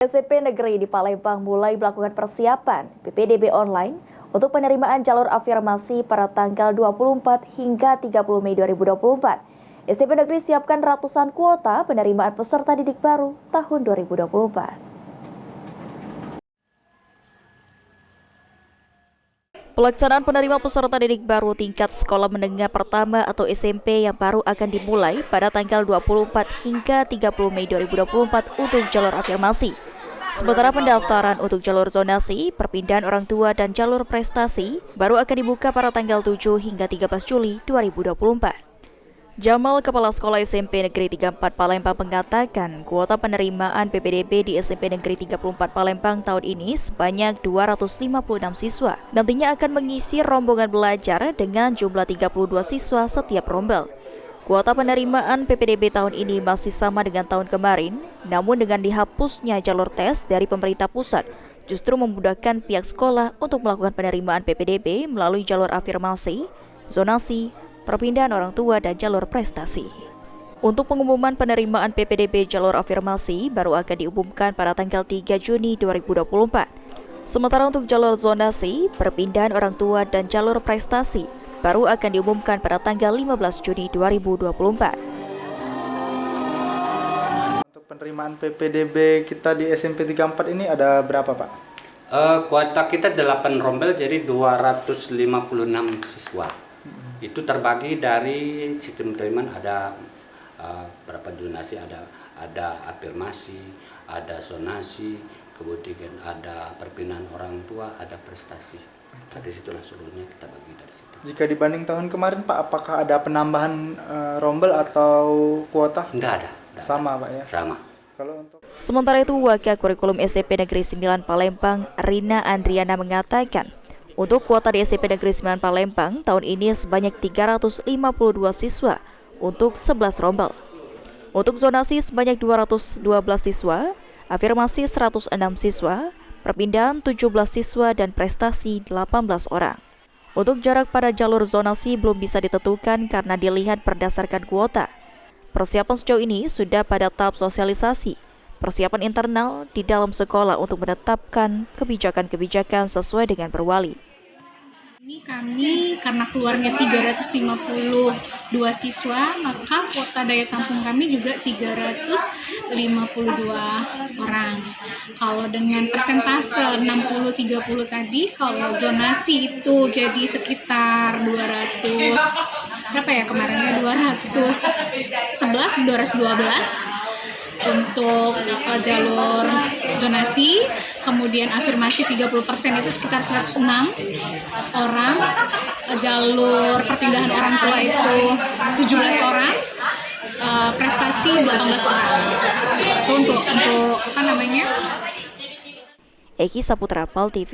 SMP Negeri di Palembang mulai melakukan persiapan PPDB online untuk penerimaan jalur afirmasi pada tanggal 24 hingga 30 Mei 2024. SMP Negeri siapkan ratusan kuota penerimaan peserta didik baru tahun 2024. Pelaksanaan penerima peserta didik baru tingkat sekolah menengah pertama atau SMP yang baru akan dimulai pada tanggal 24 hingga 30 Mei 2024 untuk jalur afirmasi. Sementara pendaftaran untuk jalur zonasi, perpindahan orang tua dan jalur prestasi baru akan dibuka pada tanggal 7 hingga 13 Juli 2024. Jamal, Kepala Sekolah SMP Negeri 34 Palembang mengatakan kuota penerimaan PPDB di SMP Negeri 34 Palembang tahun ini sebanyak 256 siswa. Nantinya akan mengisi rombongan belajar dengan jumlah 32 siswa setiap rombel. Kuota penerimaan PPDB tahun ini masih sama dengan tahun kemarin, namun dengan dihapusnya jalur tes dari pemerintah pusat, justru memudahkan pihak sekolah untuk melakukan penerimaan PPDB melalui jalur afirmasi, zonasi, perpindahan orang tua, dan jalur prestasi. Untuk pengumuman penerimaan PPDB jalur afirmasi baru akan diumumkan pada tanggal 3 Juni 2024. Sementara untuk jalur zonasi, perpindahan orang tua, dan jalur prestasi baru akan diumumkan pada tanggal 15 Juni 2024. Untuk penerimaan PPDB kita di SMP 34 ini ada berapa, Pak? Kuota kita 8 rombel, jadi 256 siswa. Itu terbagi dari sistem penerimaan ada berapa donasi, ada afirmasi, ada zonasi, kemudian ada perpindahan orang tua, ada prestasi. Dari situlah seluruhnya kita bagi dari situ. Jika dibanding tahun kemarin, Pak, apakah ada penambahan rombel atau kuota? Enggak ada. Sama, Pak, ya? Sama. Sementara itu, Wakil Kurikulum SMP Negeri 9 Palembang, Rina Andriana mengatakan, untuk kuota di SMP Negeri 9 Palembang tahun ini sebanyak 352 siswa untuk 11 rombel. Untuk zonasi sebanyak 212 siswa, afirmasi 106 siswa, perpindahan 17 siswa, dan prestasi 18 orang. Untuk jarak pada jalur zonasi belum bisa ditentukan karena dilihat berdasarkan kuota. Persiapan sejauh ini sudah pada tahap sosialisasi, persiapan internal di dalam sekolah untuk menetapkan kebijakan-kebijakan sesuai dengan perwali. Ini kami karena keluarnya 352 siswa, maka kuota daya tampung kami juga 352 orang. Kalau dengan persentase 60-30 tadi, kalau zonasi itu jadi sekitar 200, berapa ya kemarinnya, 212 untuk jalur zonasi, kemudian afirmasi 30% itu sekitar 106 orang, jalur perpindahan orang tua itu 17 orang, prestasi 18 orang. Itu untuk apa namanya? Eki Saputra, PAL TV.